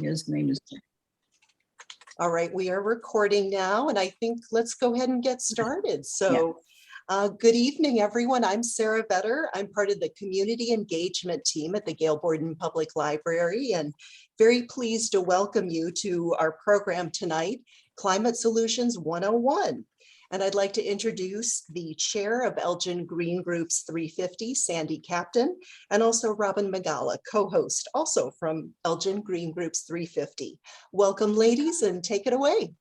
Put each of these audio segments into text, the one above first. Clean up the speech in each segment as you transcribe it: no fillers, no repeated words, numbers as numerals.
His name is. All right, we are recording now, and I think let's go ahead and get started. So good evening, everyone. I'm Sarah Vetter. I'm part of the community engagement team at the Gail Borden Public Library, and very pleased to welcome you to our program tonight, Climate Solutions 101. And I'd like to introduce the chair of Elgin Green Group's 350, Sandy Kaptain, and also Robin Migalla, co-host, also from Elgin Green Group's 350. Welcome, ladies, and take it away.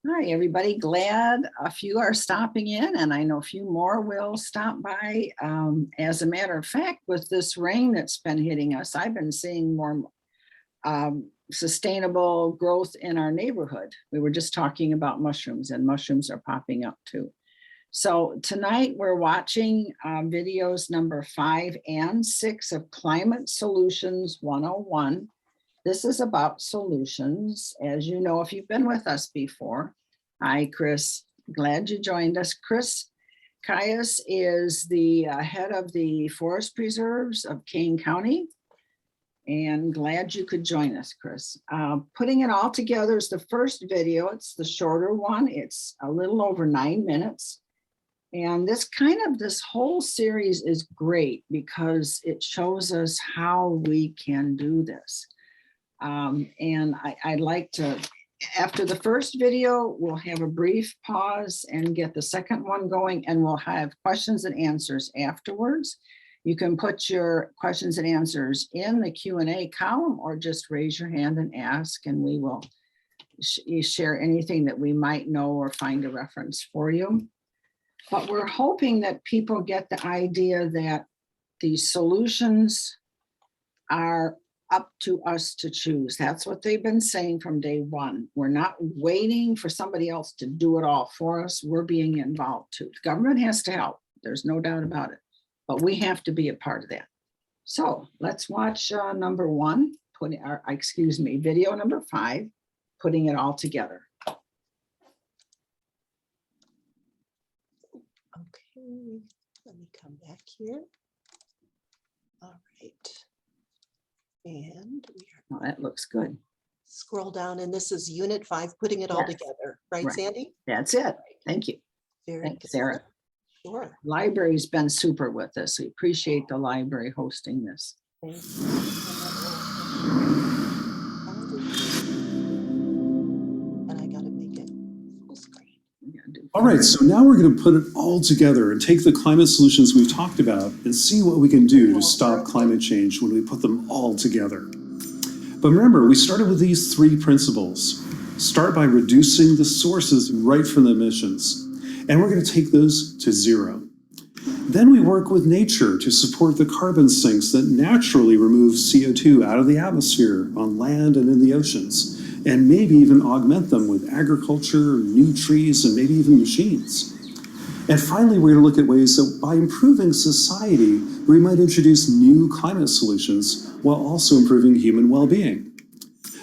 Hi, everybody. Glad a few are stopping in, and I know a few more will stop by. As a matter of fact, with this rain that's been hitting us, I've been seeing more sustainable growth in our neighborhood. We were just talking about mushrooms, and mushrooms are popping up too. So tonight we're watching videos number 5 and 6 of Climate Solutions 101. This is about solutions. As you know, if you've been with us before. Hi, Chris. Glad you joined us. Chris Caius is the head of the forest preserves of Kane County. And glad you could join us, Chris. Putting it all together is the first video. It's the shorter one. It's a little over 9 minutes. And this whole series is great because it shows us how we can do this. And I'd like to, after the first video, we'll have a brief pause and get the second one going, and we'll have questions and answers afterwards. You can put your questions and answers in the Q&A column or just raise your hand and ask, and we will share anything that we might know or find a reference for you. But we're hoping that people get the idea that the solutions are up to us to choose. That's what they've been saying from day one. We're not waiting for somebody else to do it all for us. We're being involved too. The government has to help. There's no doubt about it. But we have to be a part of that. So let's watch number 1, video number 5, putting it all together. Okay, let me come back here. All right. And we are. Oh, that looks good. Scroll down, and this is Unit 5, putting it all together. Right, Sandy? That's it. Thank you. Very good. Sarah. Sure. Library's been super with us. We appreciate the library hosting this. And I gotta make it full screen. All right, so now we're going to put it all together and take the climate solutions we've talked about and see what we can do to stop climate change when we put them all together. But remember, we started with these 3 principles. Start by reducing the sources right from the emissions. And we're going to take those to 0. Then we work with nature to support the carbon sinks that naturally remove CO2 out of the atmosphere on land and in the oceans, and maybe even augment them with agriculture, new trees, and maybe even machines. And finally, we're going to look at ways that by improving society, we might introduce new climate solutions while also improving human well-being.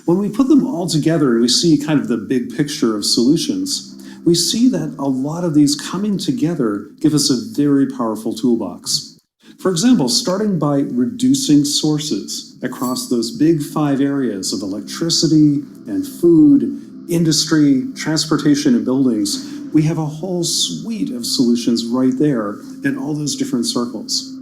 When we put them all together and we see kind of the big picture of solutions, we see that a lot of these coming together give us a very powerful toolbox. For example, starting by reducing sources across those big 5 areas of electricity and food, industry, transportation, and buildings, we have a whole suite of solutions right there in all those different circles.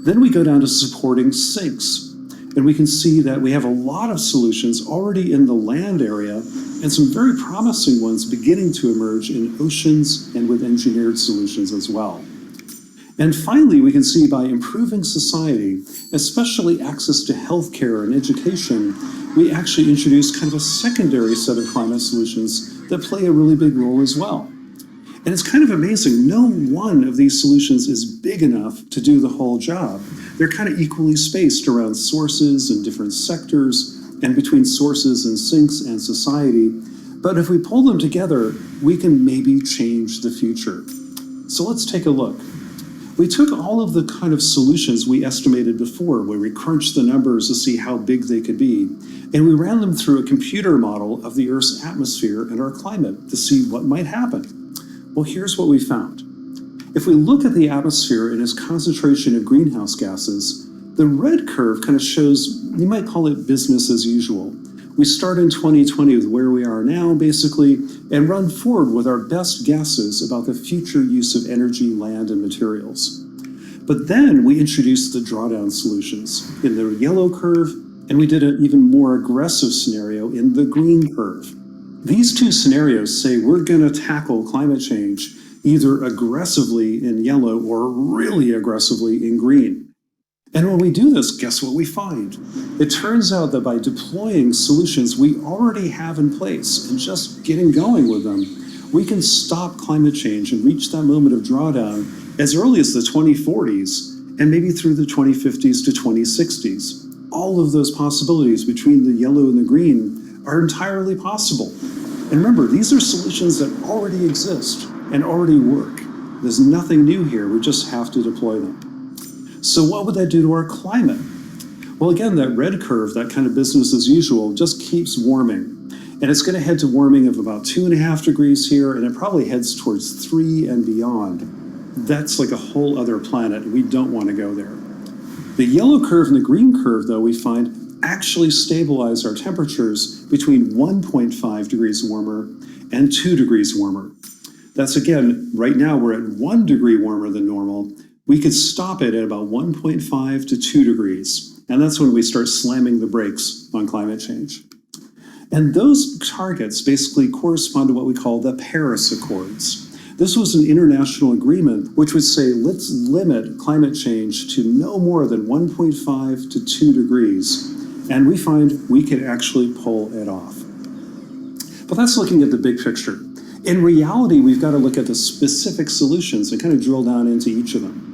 Then we go down to supporting sinks, and we can see that we have a lot of solutions already in the land area and some very promising ones beginning to emerge in oceans and with engineered solutions as well. And finally, we can see by improving society, especially access to healthcare and education, we actually introduce kind of a secondary set of climate solutions that play a really big role as well. And it's kind of amazing. No one of these solutions is big enough to do the whole job. They're kind of equally spaced around sources and different sectors and between sources and sinks and society. But if we pull them together, we can maybe change the future. So let's take a look. We took all of the kind of solutions we estimated before, where we crunched the numbers to see how big they could be, and we ran them through a computer model of the Earth's atmosphere and our climate to see what might happen. Well, here's what we found. If we look at the atmosphere and its concentration of greenhouse gases, the red curve kind of shows, you might call it business as usual, We start in 2020 with where we are now, basically, and run forward with our best guesses about the future use of energy, land, and materials. But then we introduced the drawdown solutions in the yellow curve, and we did an even more aggressive scenario in the green curve. These two scenarios say we're going to tackle climate change either aggressively in yellow or really aggressively in green. And when we do this, guess what we find? It turns out that by deploying solutions we already have in place and just getting going with them, we can stop climate change and reach that moment of drawdown as early as the 2040s and maybe through the 2050s to 2060s. All of those possibilities between the yellow and the green are entirely possible. And remember, these are solutions that already exist and already work. There's nothing new here, we just have to deploy them. So what would that do to our climate? Well, again, that red curve, that kind of business as usual, just keeps warming. And it's going to head to warming of about 2.5 degrees here, and it probably heads towards 3 and beyond. That's like a whole other planet. We don't want to go there. The yellow curve and the green curve, though, we find actually stabilize our temperatures between 1.5 degrees warmer and 2 degrees warmer. That's, again, right now we're at 1 degree warmer than normal. We could stop it at about 1.5 to 2 degrees. And that's when we start slamming the brakes on climate change. And those targets basically correspond to what we call the Paris Accords. This was an international agreement which would say, let's limit climate change to no more than 1.5 to 2 degrees. And we find we can actually pull it off. But that's looking at the big picture. In reality, we've got to look at the specific solutions and kind of drill down into each of them.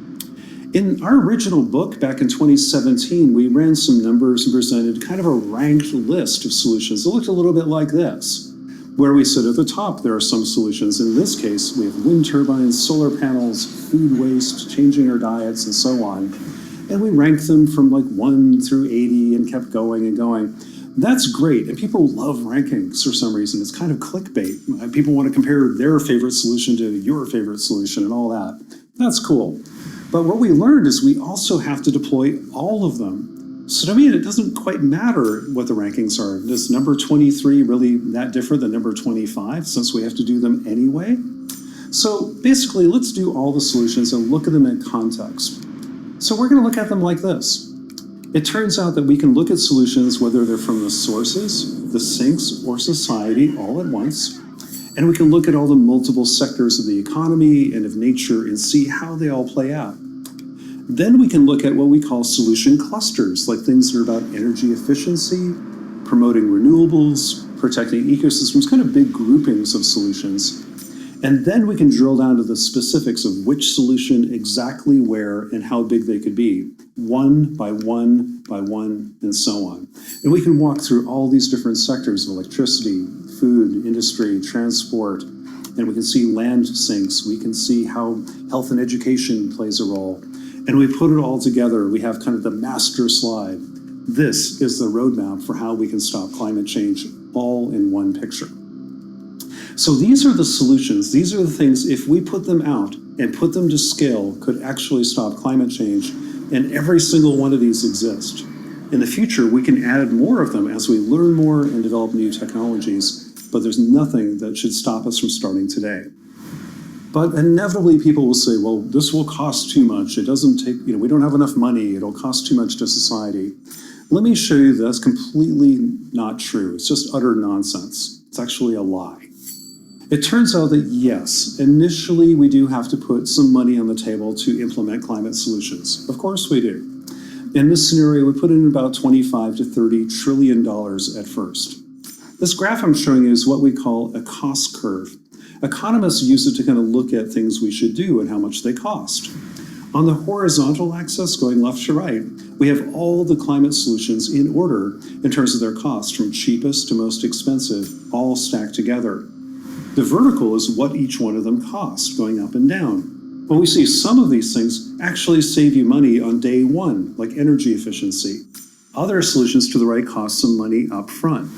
In our original book back in 2017, we ran some numbers and presented kind of a ranked list of solutions. It looked a little bit like this, where we said at the top there are some solutions. In this case, we have wind turbines, solar panels, food waste, changing our diets, and so on. And we ranked them from like 1 through 80 and kept going and going. That's great, and people love rankings for some reason. It's kind of clickbait. People want to compare their favorite solution to your favorite solution and all that. That's cool. But what we learned is we also have to deploy all of them. So to me, it doesn't quite matter what the rankings are. Is number 23 really that different than number 25, since we have to do them anyway? So basically, let's do all the solutions and look at them in context. So we're going to look at them like this. It turns out that we can look at solutions whether they're from the sources, the sinks, or society all at once. And we can look at all the multiple sectors of the economy and of nature and see how they all play out. Then we can look at what we call solution clusters, like things that are about energy efficiency, promoting renewables, protecting ecosystems, kind of big groupings of solutions. And then we can drill down to the specifics of which solution, exactly where, and how big they could be, one by one by one, and so on. And we can walk through all these different sectors of electricity, food, industry, transport, and we can see land sinks. We can see how health and education plays a role. And we put it all together. We have kind of the master slide. This is the roadmap for how we can stop climate change, all in one picture. So these are the solutions. These are the things, if we put them out and put them to scale, could actually stop climate change. And every single one of these exist. In the future, we can add more of them as we learn more and develop new technologies, but there's nothing that should stop us from starting today. But inevitably people will say, well, this will cost too much. It doesn't take, we don't have enough money. It'll cost too much to society. Let me show you that's completely not true. It's just utter nonsense. It's actually a lie. It turns out that yes, initially we do have to put some money on the table to implement climate solutions. Of course we do. In this scenario, we put in about $25 to $30 trillion at first. This graph I'm showing you is what we call a cost curve. Economists use it to kind of look at things we should do and how much they cost. On the horizontal axis, going left to right, we have all the climate solutions in order in terms of their cost, from cheapest to most expensive, all stacked together. The vertical is what each one of them costs, going up and down. Well, we see some of these things actually save you money on day one, like energy efficiency. Other solutions to the right cost some money up front.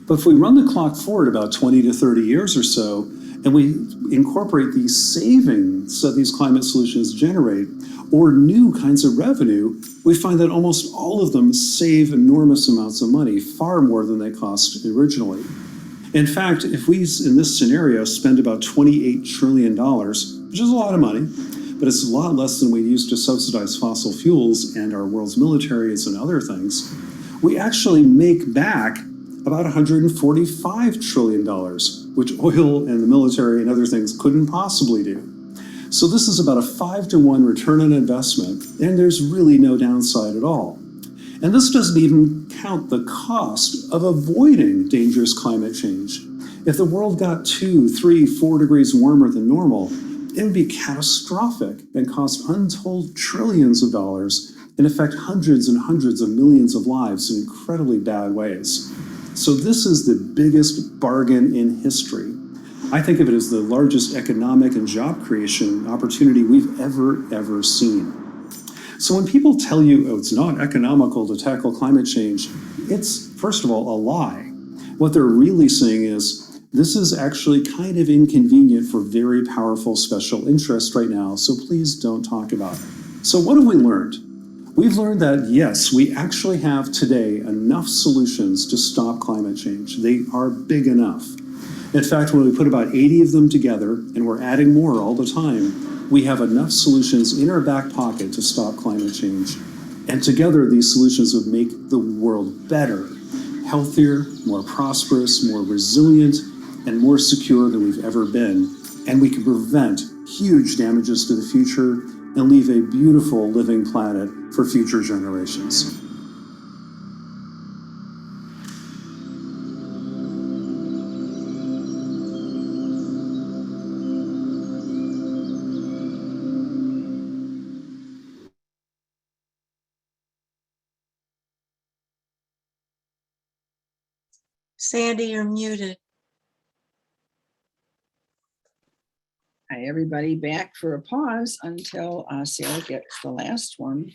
But if we run the clock forward about 20 to 30 years or so, and we incorporate these savings that these climate solutions generate, or new kinds of revenue, we find that almost all of them save enormous amounts of money, far more than they cost originally. In fact, if we, in this scenario, spend about $28 trillion, which is a lot of money, but it's a lot less than we use to subsidize fossil fuels and our world's militaries and other things, we actually make back about $145 trillion, which oil and the military and other things couldn't possibly do. So this is about a 5-to-1 return on investment, and there's really no downside at all. And this doesn't even count the cost of avoiding dangerous climate change. If the world got 2, 3, 4 degrees warmer than normal, it would be catastrophic and cost untold trillions of dollars and affect hundreds and hundreds of millions of lives in incredibly bad ways. So this is the biggest bargain in history. I think of it as the largest economic and job creation opportunity we've ever seen. So when people tell you, oh, it's not economical to tackle climate change, it's, first of all, a lie. What they're really saying is, this is actually kind of inconvenient for very powerful special interests right now, so please don't talk about it. So what have we learned? We've learned that, yes, we actually have today enough solutions to stop climate change. They are big enough. In fact, when we put about 80 of them together, and we're adding more all the time, we have enough solutions in our back pocket to stop climate change. And together, these solutions would make the world better, healthier, more prosperous, more resilient, and more secure than we've ever been. And we can prevent huge damages to the future and leave a beautiful living planet for future generations. Sandy, you're muted. Hi, everybody, back for a pause until Sarah gets the last one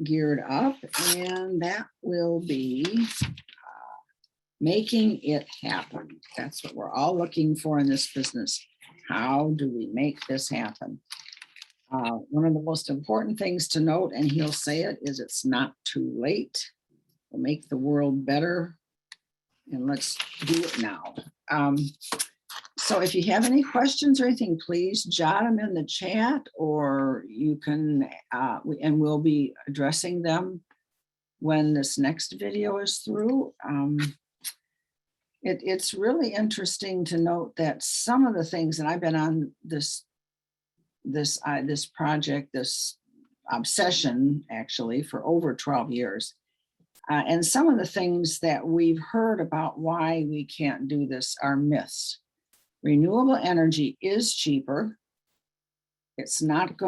geared up, and that will be making it happen. That's what we're all looking for in this business. How do we make this happen? One of the most important things to note, and he'll say it, is it's not too late. We'll make the world better, and let's do it now. So if you have any questions or anything, please jot them in the chat, or you can, and we'll be addressing them when this next video is through. It's really interesting to note that some of the things, and I've been on this project, this obsession actually for over 12 years. And some of the things that we've heard about why we can't do this are myths. Renewable energy is cheaper. It's not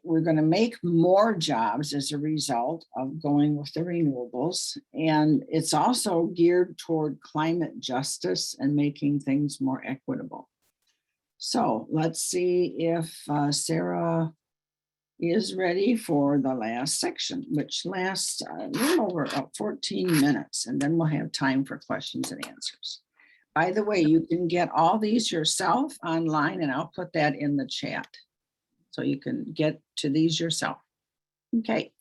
we're gonna make more jobs as a result of going with the renewables. And it's also geared toward climate justice and making things more equitable. So let's see if Sarah is ready for the last section, which lasts a little over 14 minutes, and then we'll have time for questions and answers. By the way, you can get all these yourself online, and I'll put that in the chat so you can get to these yourself. Okay.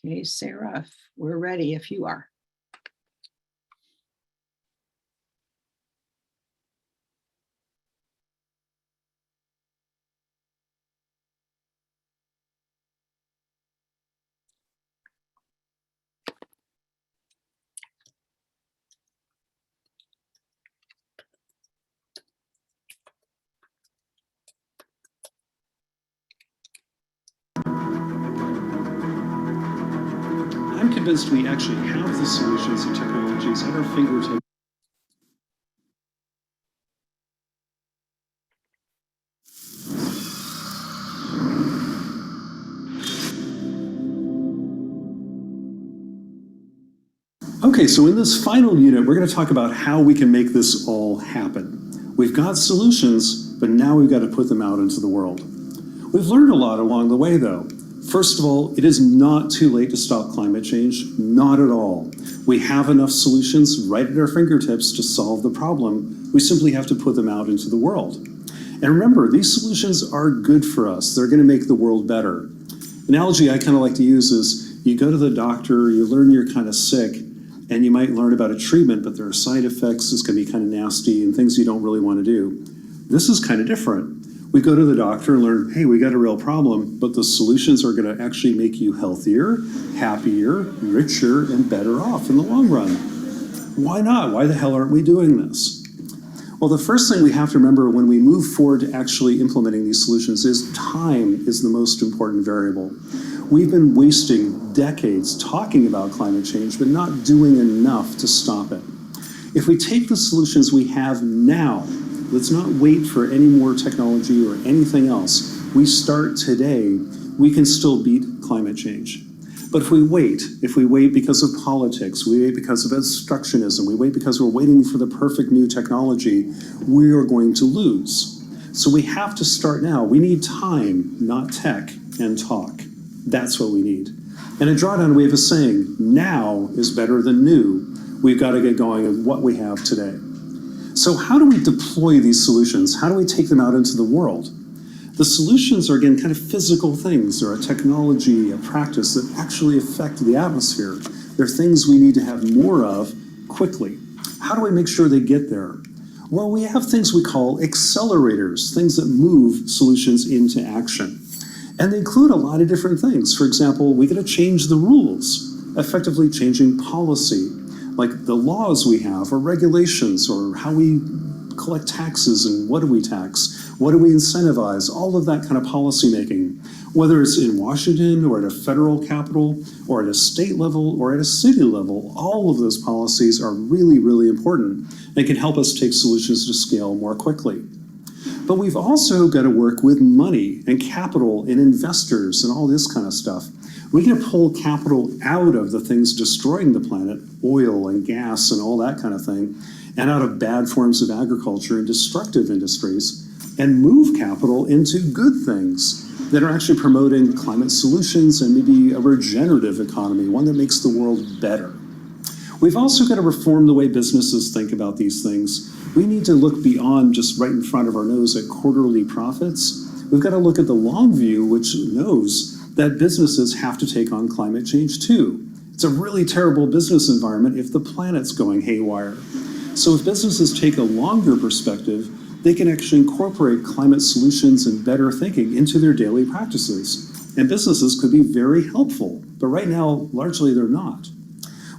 Okay, Sarah, we're ready if you are. I'm convinced we actually have the solutions and technologies at our fingertips. Okay, so in this final unit, we're going to talk about how we can make this all happen. We've got solutions, but now we've got to put them out into the world. We've learned a lot along the way, though. First of all, it is not too late to stop climate change, not at all. We have enough solutions right at our fingertips to solve the problem. We simply have to put them out into the world. And remember, these solutions are good for us. They're going to make the world better. Analogy I kind of like to use is you go to the doctor, you learn you're kind of sick, and you might learn about a treatment, but there are side effects. It's going to be kind of nasty and things you don't really want to do. This is kind of different. We go to the doctor and learn, hey, we got a real problem, but the solutions are going to actually make you healthier, happier, richer, and better off in the long run. Why not? Why the hell aren't we doing this? Well, the first thing we have to remember when we move forward to actually implementing these solutions is time is the most important variable. We've been wasting decades talking about climate change, but not doing enough to stop it. If we take the solutions we have now, let's not wait for any more technology or anything else. We start today, we can still beat climate change. But if we wait because of politics, we wait because of obstructionism, we wait because we're waiting for the perfect new technology, we are going to lose. So we have to start now. We need time, not tech and talk. That's what we need. And a drawdown way of saying, now is better than new. We've got to get going with what we have today. So how do we deploy these solutions? How do we take them out into the world? The solutions are, again, kind of physical things. They're a technology, a practice that actually affect the atmosphere. They're things we need to have more of quickly. How do we make sure they get there? Well, we have things we call accelerators, things that move solutions into action. And they include a lot of different things. For example, we got to change the rules, effectively changing policy, like the laws we have or regulations or how we collect taxes and what do we tax, what do we incentivize, all of that kind of policy making, whether it's in Washington or at a federal capital or at a state level or at a city level, all of those policies are really, really important and can help us take solutions to scale more quickly. But we've also got to work with money and capital and investors and all this kind of stuff. We can pull capital out of the things destroying the planet, oil and gas and all that kind of thing, and out of bad forms of agriculture and destructive industries, and move capital into good things that are actually promoting climate solutions and maybe a regenerative economy, one that makes the world better. We've also got to reform the way businesses think about these things. We need to look beyond just right in front of our nose at quarterly profits. We've got to look at the long view, which knows that businesses have to take on climate change too. It's a really terrible business environment if the planet's going haywire. So if businesses take a longer perspective, they can actually incorporate climate solutions and better thinking into their daily practices. And businesses could be very helpful, but right now, largely they're not.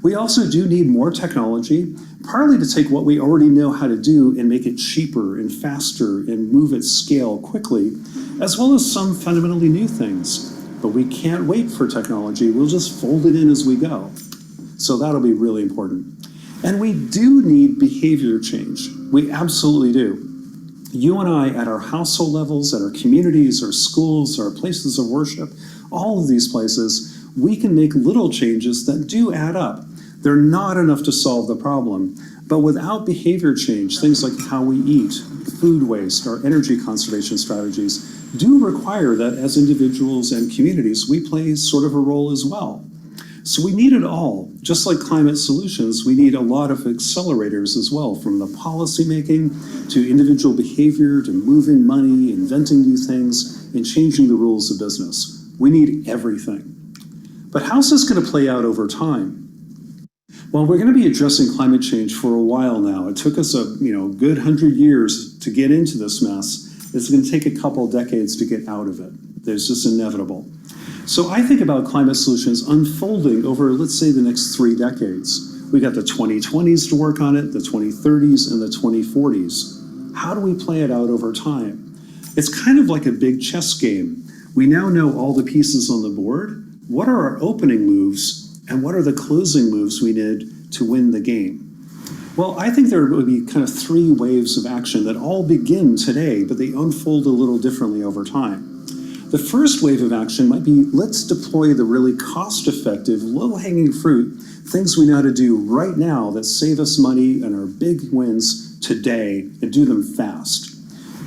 We also do need more technology, partly to take what we already know how to do and make it cheaper and faster and move at scale quickly, as well as some fundamentally new things. But we can't wait for technology, we'll just fold it in as we go. So that'll be really important. And we do need behavior change. We absolutely do. You and I, at our household levels, at our communities, our schools, our places of worship, all of these places, we can make little changes that do add up. They're not enough to solve the problem, but without behavior change, things like how we eat, food waste, our energy conservation strategies, do require that as individuals and communities, we play sort of a role as well. So we need it all. Just like climate solutions, we need a lot of accelerators as well, from the policy making to individual behavior to moving money, inventing new things, and changing the rules of business. We need everything. But how's this going to play out over time? Well, we're going to be addressing climate change for a while now. It took us a good 100 years to get into this mess. It's going to take a couple decades to get out of it. It's just inevitable. So I think about climate solutions unfolding over, let's say, the next 3 decades. We got the 2020s to work on it, the 2030s, and the 2040s. How do we play it out over time? It's kind of like a big chess game. We now know all the pieces on the board. What are our opening moves, and what are the closing moves we need to win the game? Well, I think there would be kind of 3 waves of action that all begin today, but they unfold a little differently over time. The first wave of action might be, let's deploy the really cost-effective, low-hanging fruit, things we know how to do right now that save us money and are big wins today, and do them fast.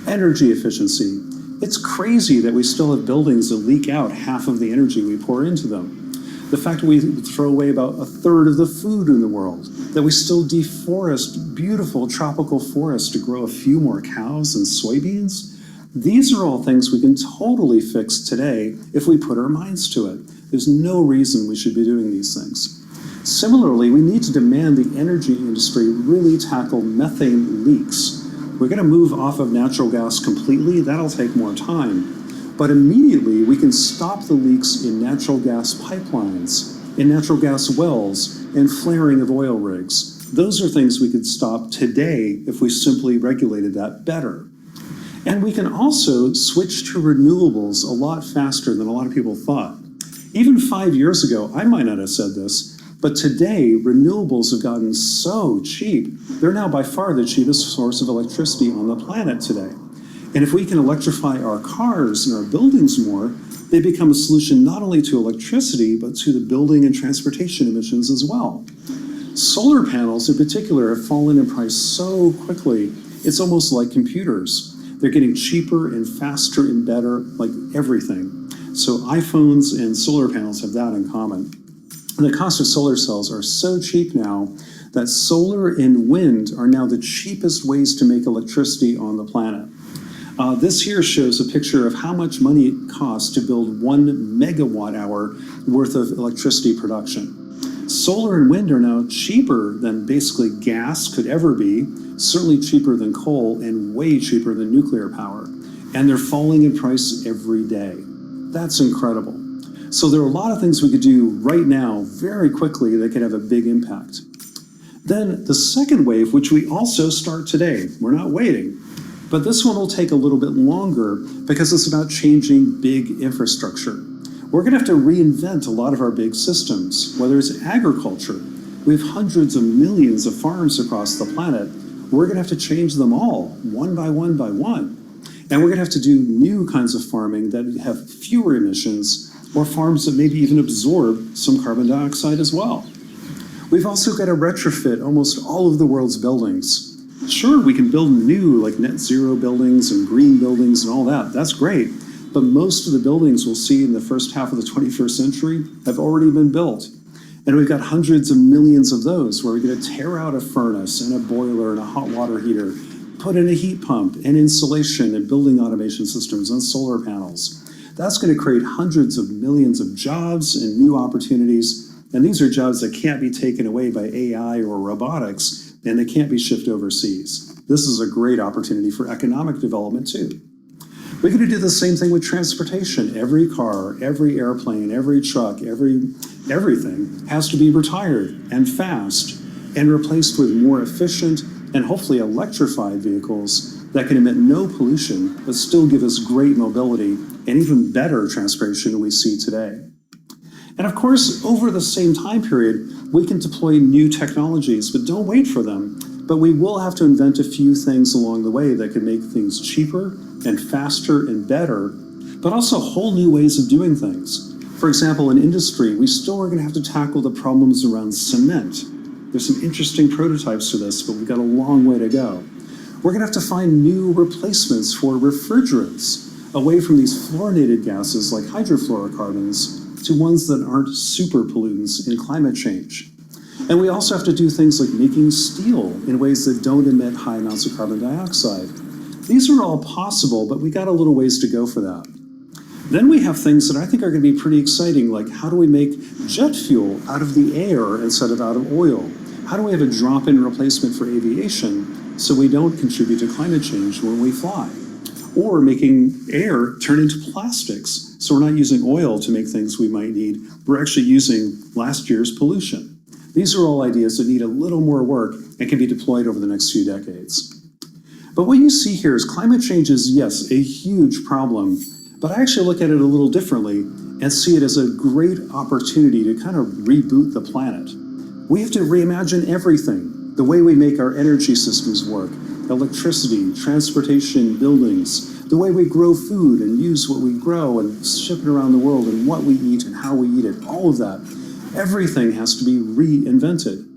Energy efficiency, It's crazy that we still have buildings that leak out half of the energy we pour into them. The fact that we throw away about a third of the food in the world, that we still deforest beautiful tropical forests to grow a few more cows and soybeans. These are all things we can totally fix today if we put our minds to it. There's no reason we should be doing these things. Similarly, we need to demand the energy industry really tackle methane leaks. We're going to move off of natural gas completely. That'll take more time. But immediately, we can stop the leaks in natural gas pipelines, in natural gas wells, and flaring of oil rigs. Those are things we could stop today if we simply regulated that better. And we can also switch to renewables a lot faster than a lot of people thought. Even 5 years ago, I might not have said this, but today, renewables have gotten so cheap. They're now by far the cheapest source of electricity on the planet today. And if we can electrify our cars and our buildings more, they become a solution not only to electricity, but to the building and transportation emissions as well. Solar panels in particular have fallen in price so quickly, it's almost like computers. They're getting cheaper and faster and better, like everything. So iPhones and solar panels have that in common. The cost of solar cells are so cheap now that solar and wind are now the cheapest ways to make electricity on the planet. This here shows a picture of how much money it costs to build 1 megawatt hour worth of electricity production. Solar and wind are now cheaper than basically gas could ever be, certainly cheaper than coal and way cheaper than nuclear power. And they're falling in price every day. That's incredible. So there are a lot of things we could do right now very quickly that could have a big impact. Then the second wave, which we also start today, we're not waiting, but this one will take a little bit longer because it's about changing big infrastructure. We're going to have to reinvent a lot of our big systems, whether it's agriculture. We have hundreds of millions of farms across the planet. We're going to have to change them all, one by one by one. And we're going to have to do new kinds of farming that have fewer emissions, or farms that maybe even absorb some carbon dioxide as well. We've also got to retrofit almost all of the world's buildings. Sure, we can build new, like net zero buildings and green buildings and all that. That's great. But most of the buildings we'll see in the first half of the 21st century have already been built. And we've got hundreds of millions of those where we're going to tear out a furnace and a boiler and a hot water heater, put in a heat pump and insulation and building automation systems and solar panels. That's going to create hundreds of millions of jobs and new opportunities. And these are jobs that can't be taken away by AI or robotics, and they can't be shipped overseas. This is a great opportunity for economic development too. We're going to do the same thing with transportation. Every car, every airplane, every truck, everything has to be retired and fast and replaced with more efficient and hopefully electrified vehicles that can emit no pollution but still give us great mobility and even better transportation than we see today. And of course, over the same time period, we can deploy new technologies, but don't wait for them. But we will have to invent a few things along the way that can make things cheaper and faster and better, but also whole new ways of doing things. For example, in industry, we still are going to have to tackle the problems around cement. There's some interesting prototypes to this, but we've got a long way to go. We're going to have to find new replacements for refrigerants, away from these fluorinated gases like hydrofluorocarbons to ones that aren't super pollutants in climate change. And we also have to do things like making steel in ways that don't emit high amounts of carbon dioxide. These are all possible, but we got a little ways to go for that. Then we have things that I think are going to be pretty exciting, like how do we make jet fuel out of the air instead of out of oil? How do we have a drop-in replacement for aviation so we don't contribute to climate change when we fly? Or making air turn into plastics, so we're not using oil to make things we might need. We're actually using last year's pollution. These are all ideas that need a little more work and can be deployed over the next few decades. But what you see here is climate change is, yes, a huge problem, but I actually look at it a little differently and see it as a great opportunity to kind of reboot the planet. We have to reimagine everything, the way we make our energy systems work, electricity, transportation, buildings, the way we grow food and use what we grow and ship it around the world and what we eat and how we eat it, all of that. Everything has to be reinvented.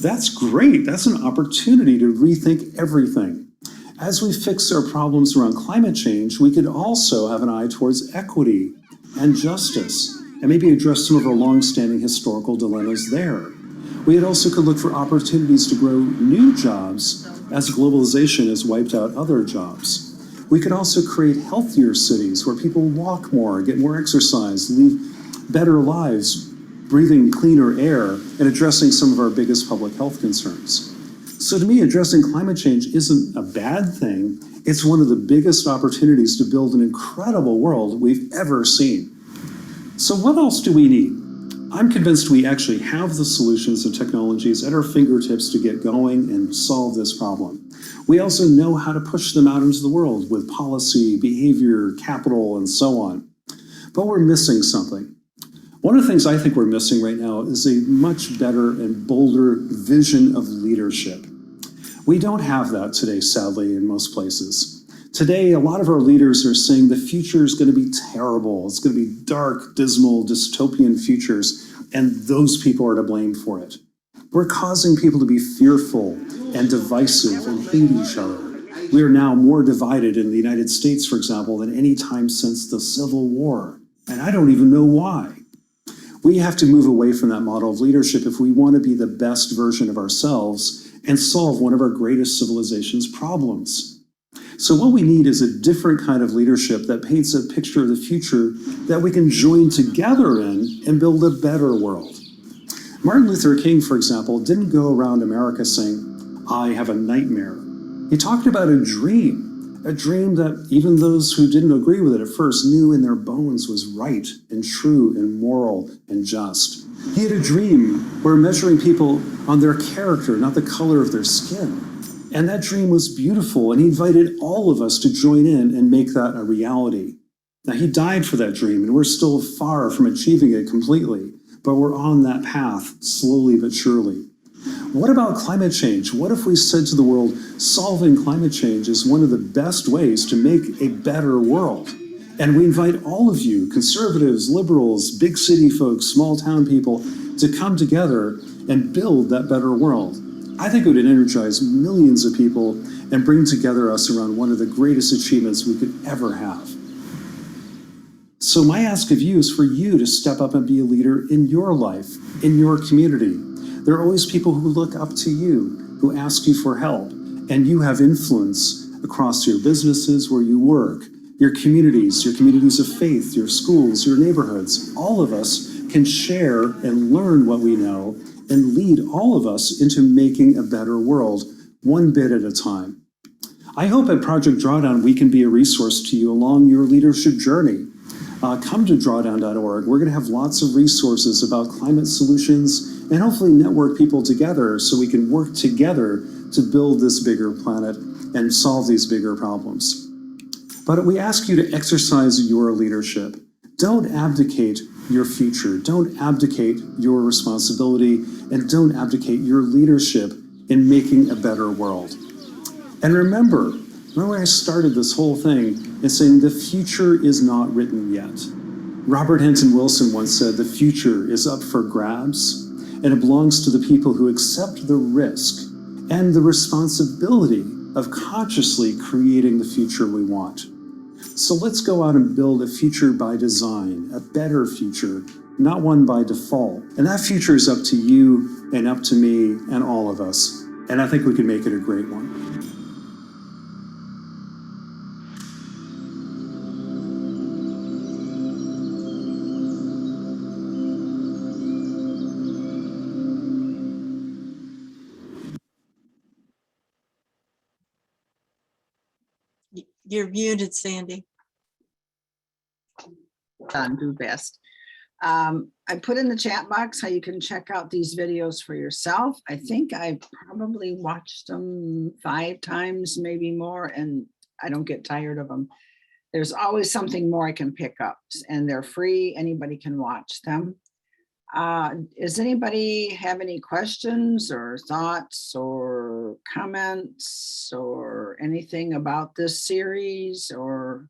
That's great. That's an opportunity to rethink everything. As we fix our problems around climate change, we could also have an eye towards equity and justice, and maybe address some of our long-standing historical dilemmas there. We also could look for opportunities to grow new jobs as globalization has wiped out other jobs. We could also create healthier cities where people walk more, get more exercise, lead better lives, breathing cleaner air, and addressing some of our biggest public health concerns. So to me, addressing climate change isn't a bad thing. It's one of the biggest opportunities to build an incredible world we've ever seen. So what else do we need? I'm convinced we actually have the solutions and technologies at our fingertips to get going and solve this problem. We also know how to push them out into the world with policy, behavior, capital, and so on. But we're missing something. One of the things I think we're missing right now is a much better and bolder vision of leadership. We don't have that today, sadly, in most places. Today, a lot of our leaders are saying the future is going to be terrible. It's going to be dark, dismal, dystopian futures, and those people are to blame for it. We're causing people to be fearful and divisive and hate each other. We are now more divided in the United States, for example, than any time since the Civil War, and I don't even know why. We have to move away from that model of leadership if we want to be the best version of ourselves and solve one of our greatest civilization's problems. So what we need is a different kind of leadership that paints a picture of the future that we can join together in and build a better world. Martin Luther King, for example, didn't go around America saying, "I have a nightmare." He talked about a dream that even those who didn't agree with it at first knew in their bones was right and true and moral and just. He had a dream where measuring people on their character, not the color of their skin. And that dream was beautiful, and he invited all of us to join in and make that a reality. Now, he died for that dream, and we're still far from achieving it completely, but we're on that path, slowly but surely. What about climate change? What if we said to the world, solving climate change is one of the best ways to make a better world? And we invite all of you, conservatives, liberals, big city folks, small town people, to come together and build that better world. I think it would energize millions of people and bring together us around one of the greatest achievements we could ever have. So my ask of you is for you to step up and be a leader in your life, in your community. There are always people who look up to you, who ask you for help, and you have influence across your businesses where you work, your communities of faith, your schools, your neighborhoods. All of us can share and learn what we know and lead all of us into making a better world, one bit at a time. I hope at Project Drawdown we can be a resource to you along your leadership journey. Come to drawdown.org. We're going to have lots of resources about climate solutions and hopefully network people together so we can work together to build this bigger planet and solve these bigger problems. But we ask you to exercise your leadership. Don't abdicate your future. Don't abdicate your responsibility, and don't abdicate your leadership in making a better world. And remember when I started this whole thing and saying the future is not written yet. Robert Hinton Wilson once said the future is up for grabs, and it belongs to the people who accept the risk and the responsibility of consciously creating the future we want. So let's go out and build a future by design, a better future, not one by default. And that future is up to you and up to me and all of us. And I think we can make it a great one. You're muted, Sandy. Do best. I put in the chat box how you can check out these videos for yourself. I think I've probably watched them 5 times, maybe more, and I don't get tired of them. There's always something more I can pick up, and they're free. Anybody can watch them. Does anybody have any questions or thoughts or comments or anything about this series or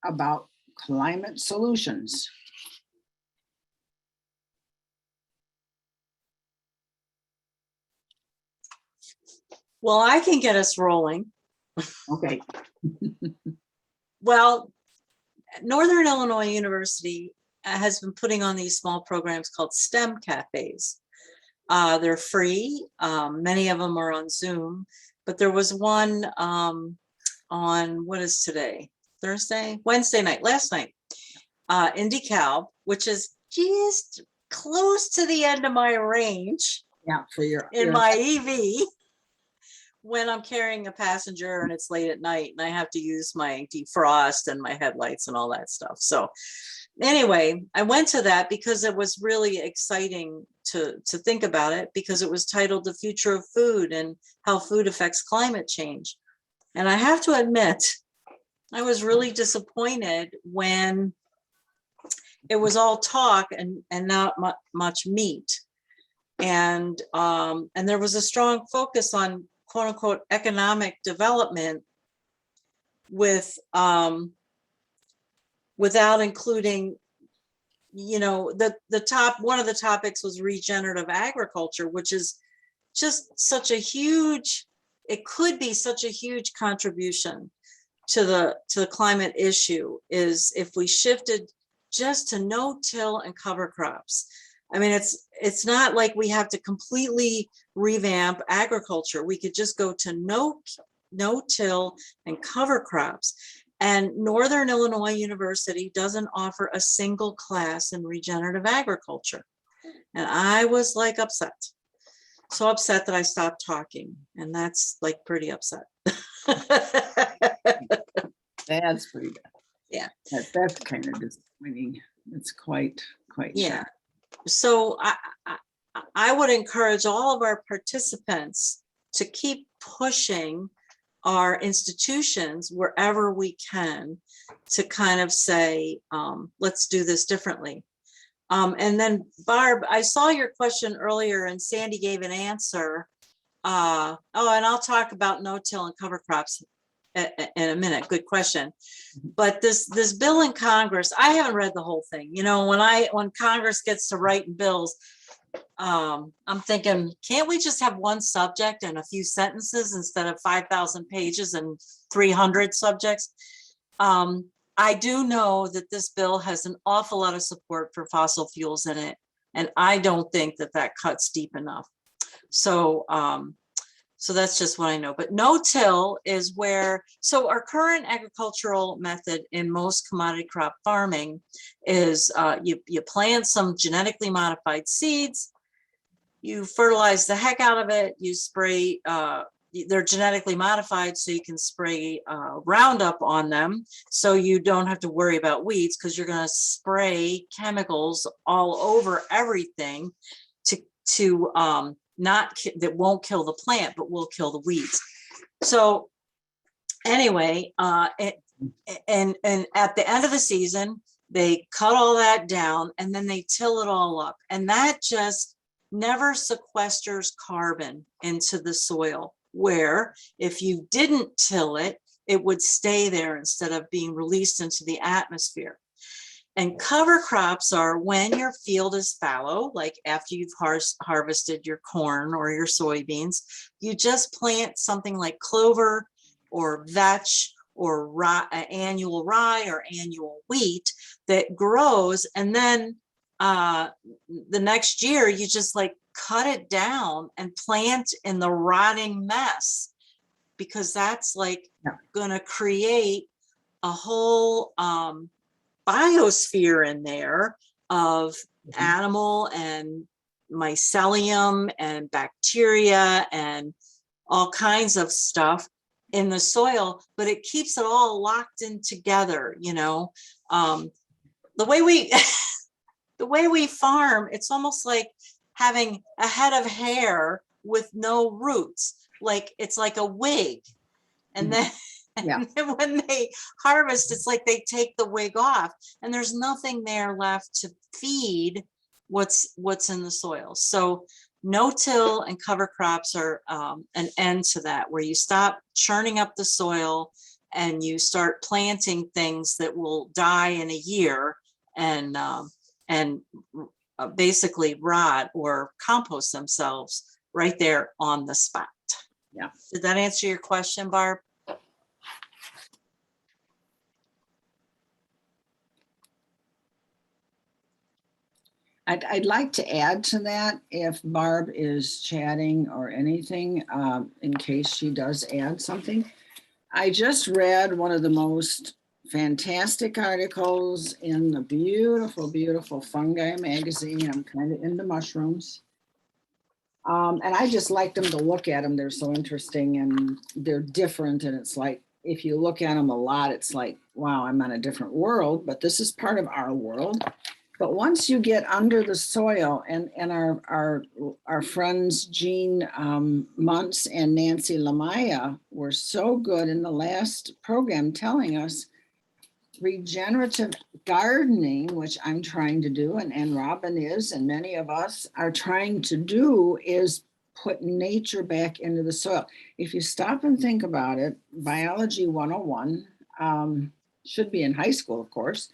about climate solutions? Well, I can get us rolling. Okay. Well, Northern Illinois University has been putting on these small programs called STEM cafes. They're free. Many of them are on Zoom, but there was one on, what is today? Wednesday night, last night, in DeKalb, which is just close to the end of my range Yeah, for in my EV when I'm carrying a passenger and it's late at night and I have to use my defrost and my headlights and all that stuff. So anyway, I went to that because it was really exciting to think about it, because it was titled The Future of Food and How Food Affects Climate Change. And I have to admit, I was really disappointed when it was all talk and not much meat. And there was a strong focus on quote unquote economic development with without including, you know, one of the topics was regenerative agriculture, which is just such a huge, it could be such a huge contribution to the climate issue, is if we shifted just to no-till and cover crops. I mean, it's not like we have to completely revamp agriculture. We could just go to no-till and cover crops. And Northern Illinois University doesn't offer a single class in regenerative agriculture. And I was like upset. So upset that I stopped talking. And that's like pretty upset. That's pretty bad. Yeah. That's kind of disappointing. It's quite Yeah. sad. So I would encourage all of our participants to keep pushing our institutions wherever we can to kind of say, let's do this differently. And then Barb, I saw your question earlier and Sandy gave an answer. And I'll talk about no-till and cover crops in a minute. Good question. But this bill in Congress, I haven't read the whole thing. You know, when Congress gets to writing bills, I'm thinking, can't we just have one subject and a few sentences instead of 5,000 pages and 300 subjects? I do know that this bill has an awful lot of support for fossil fuels in it, and I don't think that cuts deep enough. So so that's just what I know. But no-till is where, so our current agricultural method in most commodity crop farming is you plant some genetically modified seeds, you fertilize the heck out of it, you spray, they're genetically modified so you can spray Roundup on them so you don't have to worry about weeds, because you're going to spray chemicals all over everything to that won't kill the plant, but will kill the weeds. So anyway, and at the end of the season, they cut all that down and then they till it all up. And that just never sequesters carbon into the soil, where if you didn't till it, it would stay there instead of being released into the atmosphere. And cover crops are when your field is fallow, like after you've harvested your corn or your soybeans, you just plant something like clover or vetch or annual rye or annual wheat that grows. And then the next year, you just like cut it down and plant in the rotting mess, because that's like going to create a whole biosphere in there of animal and mycelium and bacteria and all kinds of stuff in the soil, but it keeps it all locked in together. You know, the way we farm, it's almost like having a head of hair with no roots, like it's like a wig. And then and then when they harvest, it's like they take the wig off and there's nothing there left to feed what's in the soil. So no-till and cover crops are an end to that, where you stop churning up the soil and you start planting things that will die in a year and basically rot or compost themselves right there on the spot. Yeah. Did that answer your question, Barb? I'd like to add to that if Barb is chatting or anything, in case she does add something. I just read one of the most fantastic articles in the beautiful, beautiful Fungi magazine. I'm kind of into mushrooms. And I just like them to look at them. They're so interesting and they're different. And it's like, if you look at them a lot, it's like, wow, I'm on a different world, but this is part of our world. But once you get under the soil, and our friends Jean Muntz and Nancy Lamaya were so good in the last program telling us regenerative gardening, which I'm trying to do, and Robin is, and many of us are trying to do, is put nature back into the soil. If you stop and think about it, biology 101 should be in high school, of course.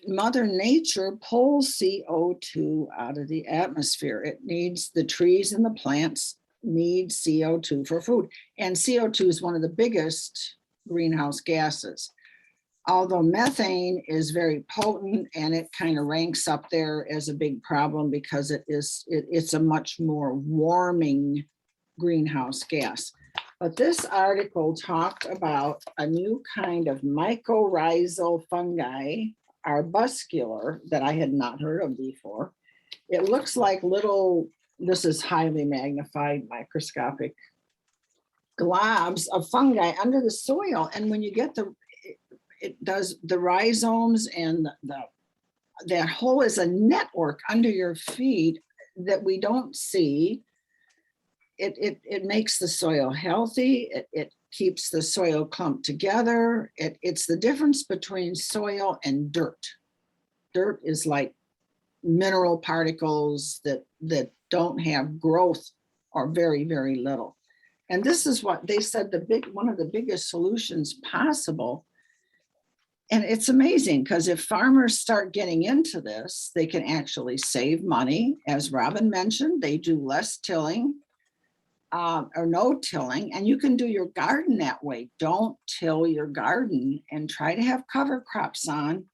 Mother Nature pulls CO2 out of the atmosphere. It needs, the trees and the plants need CO2 for food. And CO2 is one of the biggest greenhouse gases. Although methane is very potent and it kind of ranks up there as a big problem because it's a much more warming greenhouse gas. But this article talked about a new kind of mycorrhizal fungi, arbuscular, that I had not heard of before. It looks like little, this is highly magnified, microscopic globs of fungi under the soil. And when you get it does the rhizomes and that whole is a network under your feet that we don't see. It makes the soil healthy. It keeps the soil clumped together. It's the difference between soil and dirt. Dirt is like mineral particles that don't have growth or very, very little. And this is what they said, one of the biggest solutions possible. And it's amazing because if farmers start getting into this, they can actually save money. As Robin mentioned, they do less tilling. Or no tilling, and you can do your garden that way. Don't till your garden and try to have cover crops on.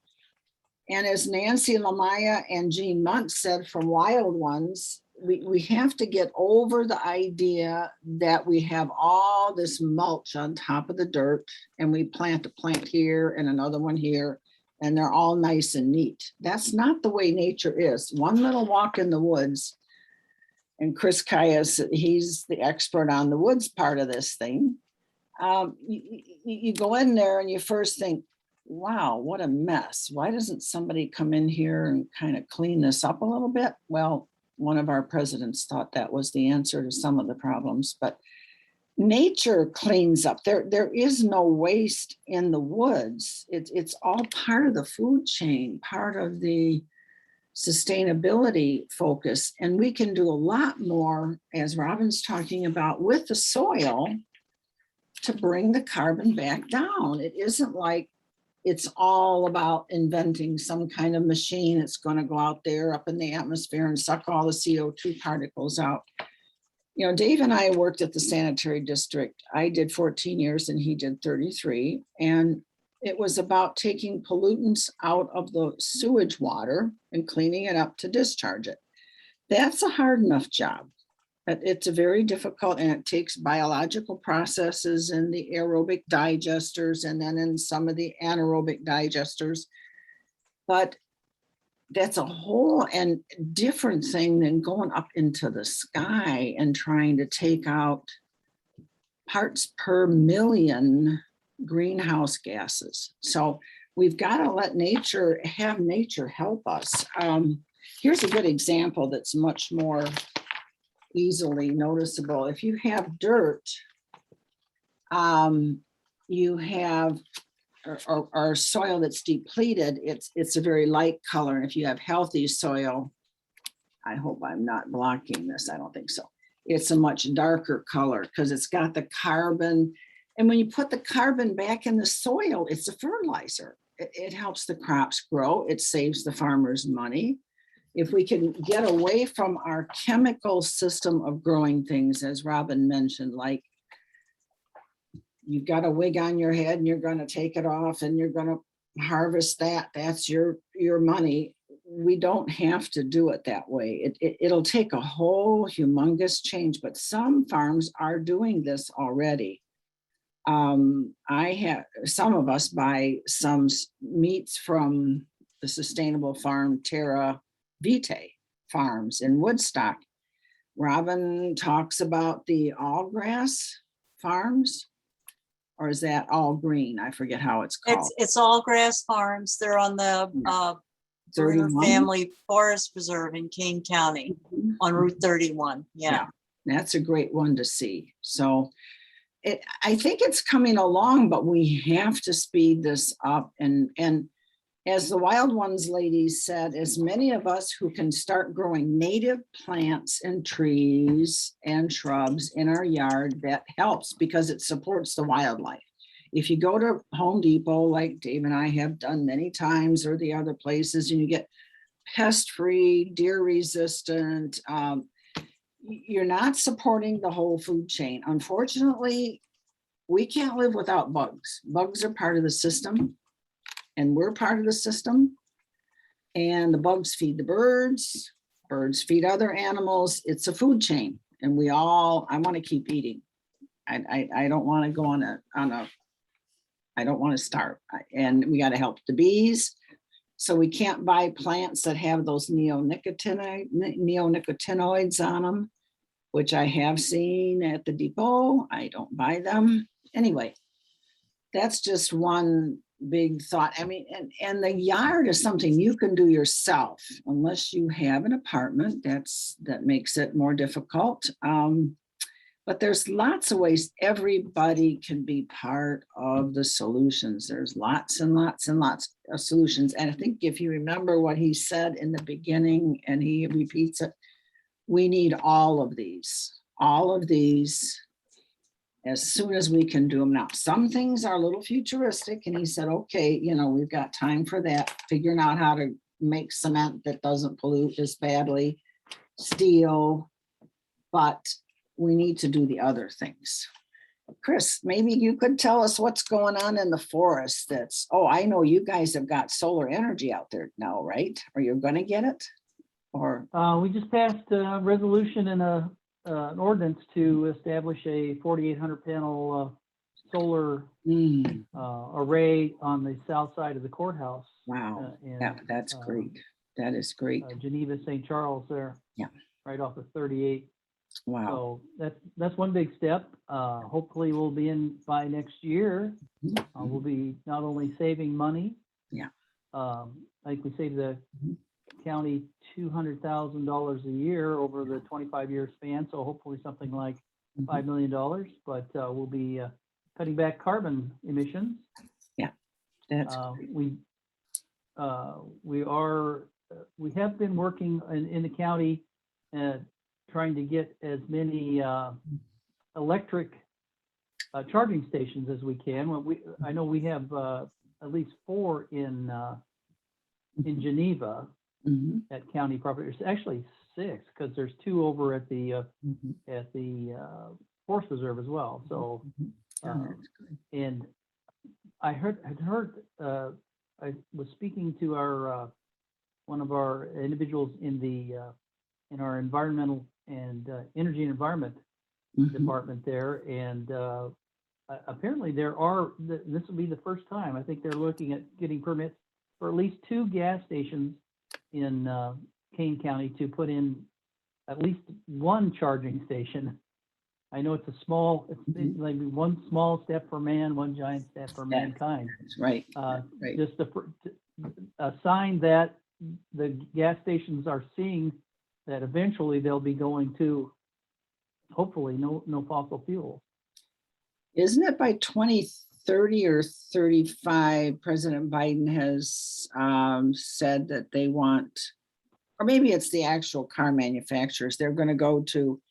And as Nancy Lamaya and Jean Muntz said from Wild Ones, we have to get over the idea that we have all this mulch on top of the dirt and we plant a plant here and another one here and they're all nice and neat. That's not the way nature is. One little walk in the woods, and Chris Kayas, he's the expert on the woods part of this thing. You go in there and you first think, wow, what a mess. Why doesn't somebody come in here and kind of clean this up a little bit? Well, one of our presidents thought that was the answer to some of the problems, but nature cleans up. There is no waste in the woods. It's all part of the food chain, part of the sustainability focus. And we can do a lot more, as Robin's talking about, with the soil to bring the carbon back down. It isn't like it's all about inventing some kind of machine that's going to go out there up in the atmosphere and suck all the CO2 particles out. You know, Dave and I worked at the sanitary district. I did 14 years and he did 33. And it was about taking pollutants out of the sewage water and cleaning it up to discharge it. That's a hard enough job, but it's a very difficult, and it takes biological processes in the aerobic digesters and then in some of the anaerobic digesters. But that's a whole and different thing than going up into the sky and trying to take out parts per million greenhouse gases. So we've got to let nature help us. Here's a good example that's much more easily noticeable. If you have dirt, you have or soil that's depleted, it's a very light color. And if you have healthy soil, I hope I'm not blocking this, I don't think so. It's a much darker color because it's got the carbon. And when you put the carbon back in the soil, it's a fertilizer. It helps the crops grow. It saves the farmers money. if we can get away from our chemical system of growing things, as Robin mentioned, like you've got a wig on your head and you're going to take it off and you're going to harvest that. That's your money. We don't have to do it that way. It'll take a whole humongous change, but some farms are doing this already. I have, some of us buy some meats from the sustainable farm Terra Vitae farms in Woodstock. Robin talks about the all grass farms, or is that all green? I forget how it's called. It's all grass farms. They're on the Bruner 31? Family Forest Preserve in Kane County on Route 31. Yeah. That's a great one to see. So I think it's coming along, but we have to speed this up. And as the Wild Ones ladies said, as many of us who can start growing native plants and trees and shrubs in our yard, that helps because it supports the wildlife. If you go to Home Depot, like Dave and I have done many times, or the other places, and you get pest-free, deer-resistant, you're not supporting the whole food chain. Unfortunately, we can't live without bugs. Bugs are part of the system, and we're part of the system. And the bugs feed the birds feed other animals. It's a food chain, and I want to keep eating. I don't want to go on a I don't want to starve, and we got to help the bees. So we can't buy plants that have those neonicotinoids on them, which I have seen at the depot. I don't buy them. Anyway, that's just one big thought. I mean, and the yard is something you can do yourself, unless you have an apartment. That makes it more difficult. But there's lots of ways everybody can be part of the solutions. There's lots and lots and lots of solutions. And I think if you remember what he said in the beginning, and he repeats it, we need all of these as soon as we can do them now. Some things are a little futuristic, and he said, okay, we've got time for that, figuring out how to make cement that doesn't pollute as badly, steel, but we need to do the other things. Chris, maybe you could tell us what's going on in the forest. I know you guys have got solar energy out there now, right? Or you're going to get it? Or we just passed a resolution and an ordinance to establish a 4,800 panel solar array on the south side of the courthouse. Wow, in, that's great. That is great. Geneva, St. Charles there. Yeah. Right off of 38. Wow. So that's one big step. Hopefully we'll be in by next year. We'll be not only saving money. Yeah. Like we save the county $200,000 a year over the 25-year span. So hopefully something like $5 million, but we'll be cutting back carbon emissions. Yeah. That's we have been working in the county trying to get as many electric charging stations as we can. I know we have at least 4 in Geneva at county property. There's actually 6 because there's 2 over at the Forest Reserve as well. So and I was speaking to our one of our individuals in our environmental and energy and environment department there, and apparently this will be the first time. I think they're looking at getting permits for at least 2 gas stations in Kane County to put in at least 1 charging station. I know it's like one small step for man, 1 giant step for mankind. That's right. Just a sign that the gas stations are seeing that eventually they'll be going to, hopefully, no fossil fuel. Isn't it by 2030 or 35, President Biden has said that they want, or maybe it's the actual car manufacturers, they're going to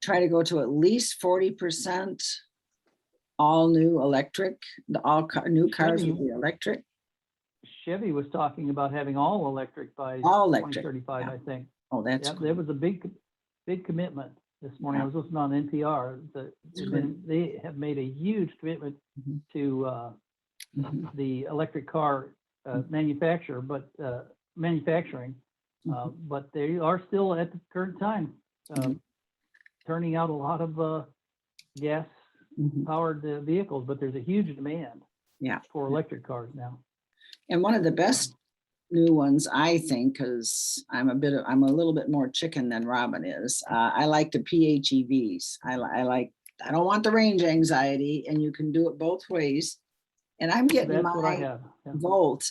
try to go to at least 40% all new electric, new cars will be electric. Chevy was talking about having all electric by All electric, 2035, yeah. I think. Oh, that's Yeah, good. there was a big commitment this morning. I was listening on NPR. They have made a huge commitment Mhm. to Mhm. the electric car manufacturer, but manufacturing, but they are still at the current time Mhm. turning out a lot of gas Mhm. powered vehicles, but there's a huge demand Yeah. for electric cars now. And one of the best new ones, I think, because I'm a little bit more chicken than Robin is. I like the PHEVs. I don't want the range anxiety, and you can do it both ways. And I'm getting That's what I my have. Yeah. volt,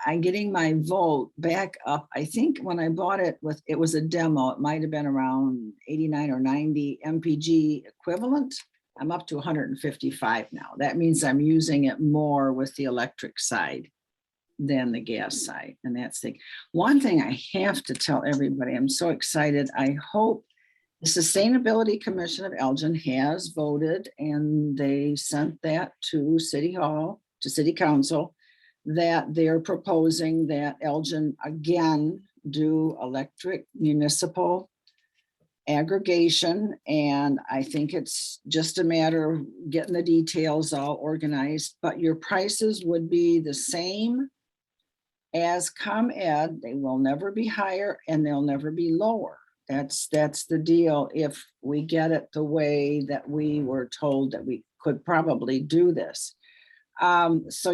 I'm getting my volt back up. I think when I bought it it was a demo, it might have been around 89 or 90 MPG equivalent. I'm up to 155 now. That means I'm using it more with the electric side than the gas side. And that's the one thing I have to tell everybody. I'm so excited. I hope the Sustainability Commission of Elgin has voted, and they sent that to City Hall, to City Council, that they're proposing that Elgin again do electric municipal aggregation. And I think it's just a matter of getting the details all organized, but your prices would be the same as ComEd. They will never be higher and they'll never be lower. That's the deal if we get it the way that we were told that we could probably do this. So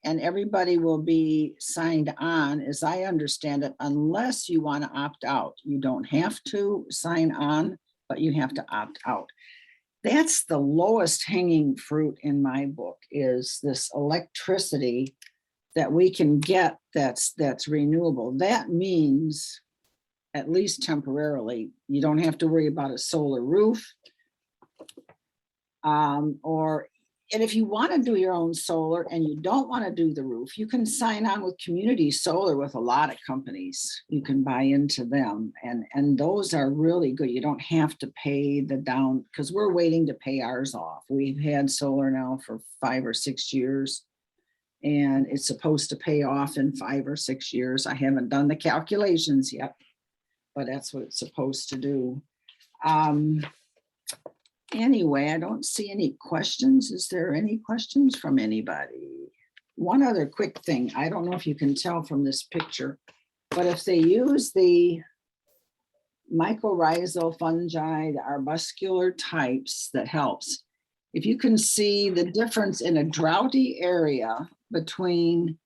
and everybody will be signed on, as I understand it, unless you want to opt out. You don't have to sign on, but you have to opt out. That's the lowest hanging fruit in my book, is this electricity that we can get that's renewable. That means, at least temporarily, you don't have to worry about a solar roof. And if you want to do your own solar and you don't want to do the roof, you can sign on with community solar with a lot of companies. You can buy into them, and those are really good. You don't have to pay the down, because we're waiting to pay ours off. We've had solar now for 5 or 6 years, and it's supposed to pay off in 5 or 6 years. I haven't done the calculations yet, but that's what it's supposed to do. Anyway, I don't see any questions. Is there any questions from anybody? One other quick thing. I don't know if you can tell from this picture, but if they use the mycorrhizal fungi, the arbuscular types, that helps. If you can see the difference in a droughty area between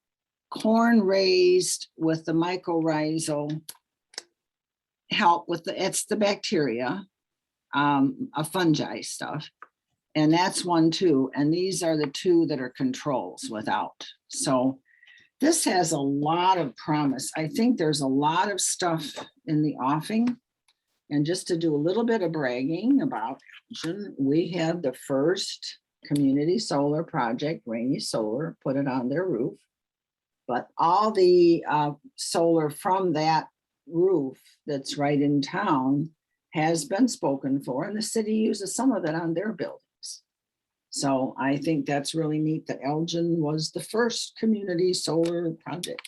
corn raised with the mycorrhizal help with it's the bacteria, a fungi stuff. And that's one too. And these are the two that are controls without. So this has a lot of promise. I think there's a lot of stuff in the offing. And just to do a little bit of bragging about, we had the first community solar project, Rainy Solar, put it on their roof. But all the solar from that roof that's right in town has been spoken for, and the city uses some of it on their buildings. So I think that's really neat that Elgin was the first community solar project.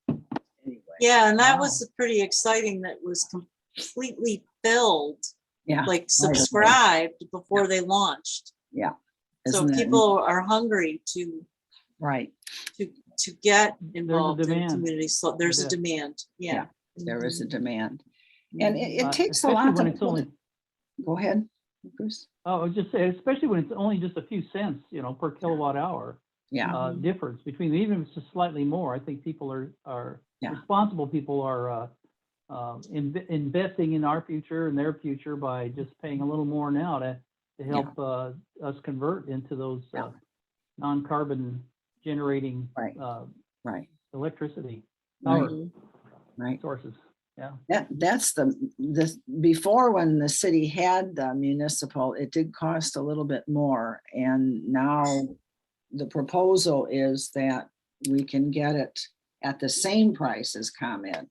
Anyway. Yeah, and that Wow. was pretty exciting. That was completely filled, Yeah. like subscribed before they launched. Yeah. So Isn't that people are hungry to right? to get involved in demand. community. So there's a Yeah. demand. Yeah. There is a demand. And it takes a especially lot when to it's only, go ahead, Bruce. oh, I was just saying, especially when it's only just a few cents, per kilowatt hour. Yeah. Difference between, even if it's just slightly more. I think people are Yeah. responsible people are investing in our future and their future by just paying a little more now to help us convert into those non-carbon generating Right. electricity Right. power Right. sources. Yeah. That's before, when the city had the municipal, it did cost a little bit more. And now the proposal is that we can get it at the same price as ComEd.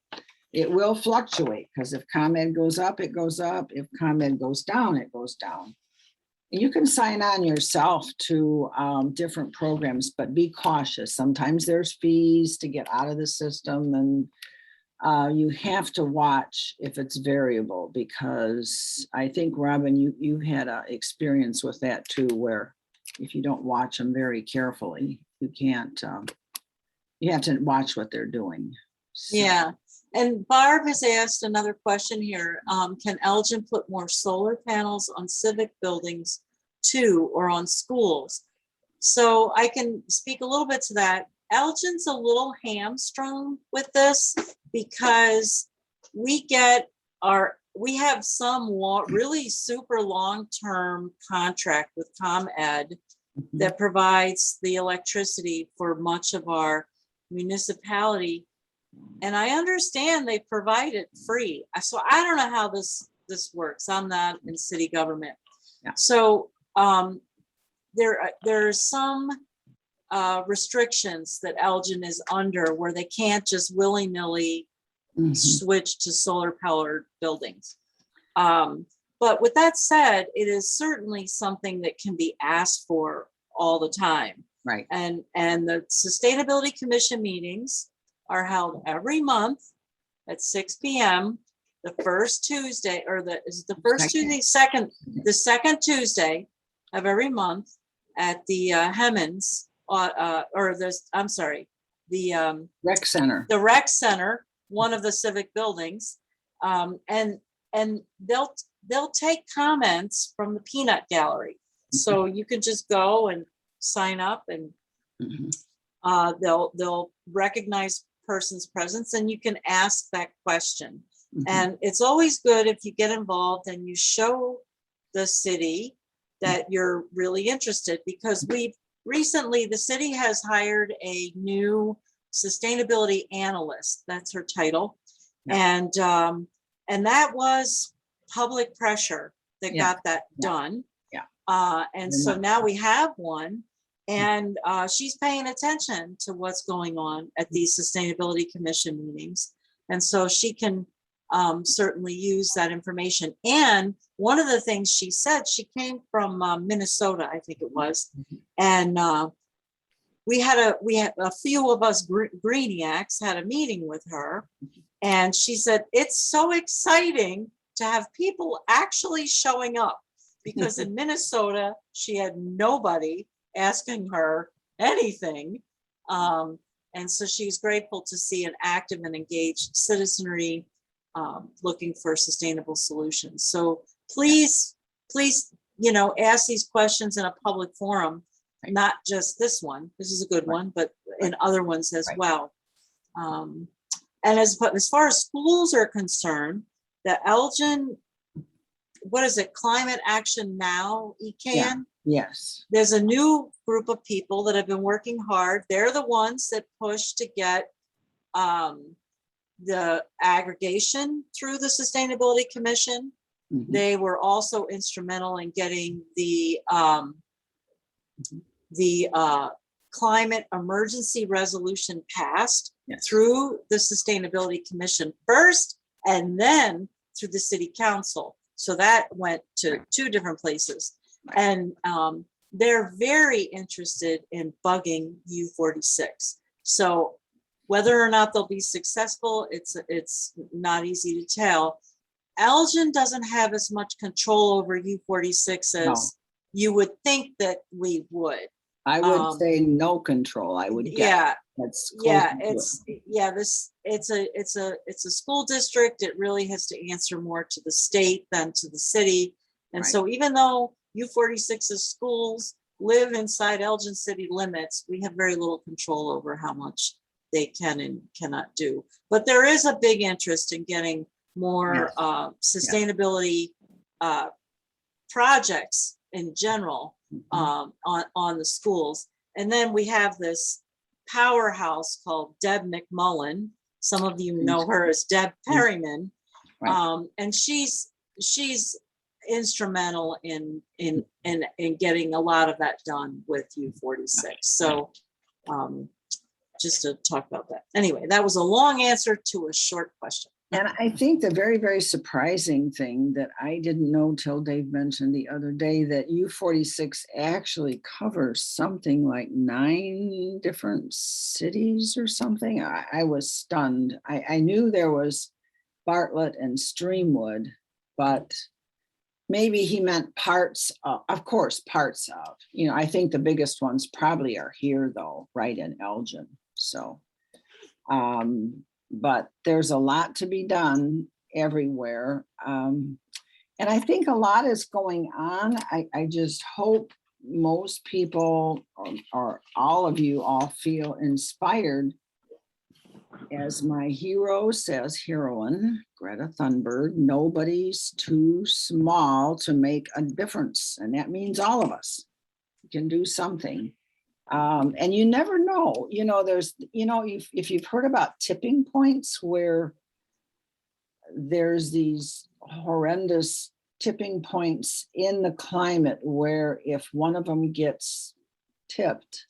It will fluctuate, because if ComEd goes up, it goes up. If ComEd goes down, it goes down. You can sign on yourself to different programs, but be cautious. Sometimes there's fees to get out of the system, and you have to watch if it's variable, because I think, Robin, you had a experience with that too, where if you don't watch them very carefully, you can't, you have to watch what they're doing. So, Yeah, and Barb has asked another question here. Can Elgin put more solar panels on civic buildings too, or on schools? So I can speak a little bit to that. Elgin's a little hamstrung with this because we have some really super long-term contract with ComEd that provides the electricity for much of our municipality. And I understand they provide it free. So I don't know how this works. I'm not in city government. Yeah. So there's some restrictions that Elgin is under where they can't just willy-nilly switch to solar powered buildings. But with that said, it is certainly something that can be asked for all the time. Right. And the Sustainability Commission meetings are held every month at 6 p.m. the first Tuesday, or the second Tuesday of every month at the Hemmons, the Rec center. the rec center, one of the civic buildings, and they'll take comments from the peanut gallery. So you can just go and sign up, and they'll recognize person's presence, and you can ask that question. And it's always good if you get involved and you show the city that you're really interested, because recently the city has hired a new sustainability analyst. That's her title. And that was public pressure that got that done. And so now we have one, and she's paying attention to what's going on at these Sustainability Commission meetings. And so she can certainly use that information. And one of the things she said, she came from Minnesota, I think it was. And we had a few of us Greeniacs had a meeting with her. And she said, it's so exciting to have people actually showing up, because in Minnesota, she had nobody asking her anything. And so she's grateful to see an active and engaged citizenry looking for sustainable solutions. So please, ask these questions in a public forum, not just this one. This is a good one, but in other ones as well. And as far as schools are concerned, the Elgin, what is it, Climate Action Now, ECAN? Yes. There's a new group of people that have been working hard. They're the ones that push to get the aggregation through the Sustainability Commission. They were also instrumental in getting the climate emergency resolution passed through the Sustainability Commission first, and then through the City Council. So that went to two different places. And they're very interested in bugging U46. So whether or not they'll be successful, it's not easy to tell. Elgin doesn't have as much control over U46 as you would think that we would. I would say no control. I would guess. It's a school district. It really has to answer more to the state than to the city. And so even though U46's schools live inside Elgin city limits, we have very little control over how much they can and cannot do. But there is a big interest in getting more sustainability projects in general on the schools. And then we have this powerhouse called Deb McMullen. Some of you know her as Deb Perryman. And she's instrumental in getting a lot of that done with U46. So just to talk about that. Anyway, that was a long answer to a short question. And I think the very, very surprising thing that I didn't know till Dave mentioned the other day, that U46 actually covers something like 9 different cities or something. I was stunned. I knew there was Bartlett and Streamwood, but maybe he meant parts of course, parts of, I think the biggest ones probably are here though, right in Elgin. So, but there's a lot to be done everywhere. And I think a lot is going on. I just hope most people or all of you all feel inspired. As my hero says, heroine, Greta Thunberg, nobody's too small to make a difference. And that means all of us can do something. And you never know, there's, if you've heard about tipping points where there's these horrendous tipping points in the climate where if one of them gets tipped,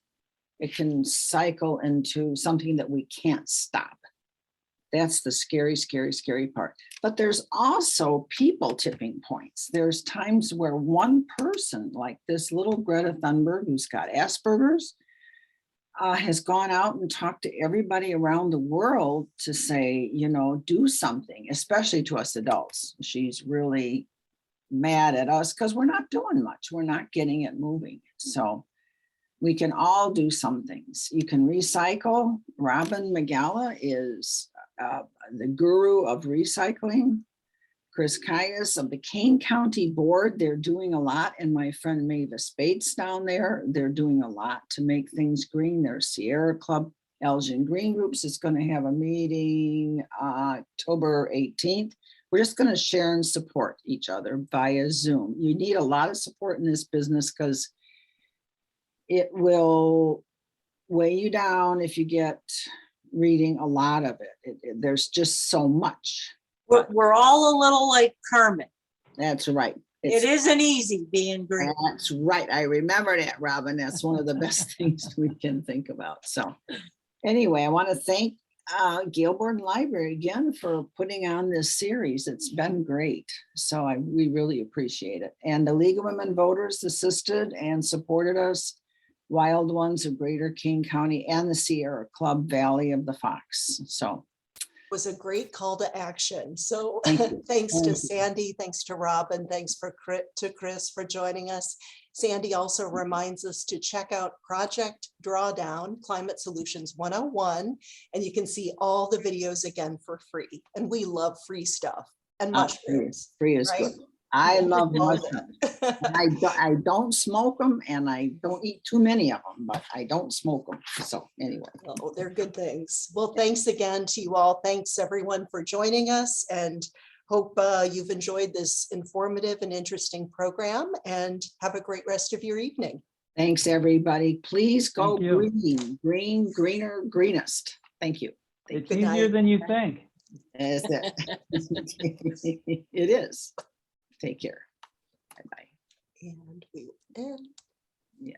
it can cycle into something that we can't stop. That's the scary, scary, scary part. But there's also people tipping points. There's times where one person, like this little Greta Thunberg, who's got Asperger's, has gone out and talked to everybody around the world to say, do something, especially to us adults. She's really mad at us because we're not doing much. We're not getting it moving. So we can all do some things. You can recycle. Robin Migalla is the guru of recycling. Chris Caius of the Kane County Board, they're doing a lot. And my friend Mavis Bates down there, they're doing a lot to make things green. There's Sierra Club, Elgin Green Groups is going to have a meeting October 18th. We're just going to share and support each other via Zoom. You need a lot of support in this business because it will weigh you down if you get reading a lot of it. There's just so much. We're all a little like Kermit. That's right. It isn't easy being green. That's right. I remember that, Robin. That's one of the best things we can think about. So anyway, I want to thank Gailbourn Library again for putting on this series. It's been great. So we really appreciate it. And the League of Women Voters assisted and supported us. Wild Ones of Greater King County and the Sierra Club Valley of the Fox. So was a great call to action. So Thank thanks you. to Sandy, thanks to Robin, thanks to Chris for joining us. Sandy also reminds us to check out Project Drawdown, Climate Solutions 101, and you can see all the videos again for free. And we love free stuff and mushrooms. Free is right? good. I love Love mushrooms. I don't smoke them and I don't eat too many of them, but I don't smoke them. So anyway. Oh, they're good things. Well, thanks again to you all. Thanks everyone for joining us, and hope you've enjoyed this informative and interesting program, and have a great rest of your evening. Thanks, everybody. Please go Thank you. green, green, greener, greenest. Thank you. It's Good easier night. than you think. Is that it is. Take care. Bye-bye. And we will end. Yeah.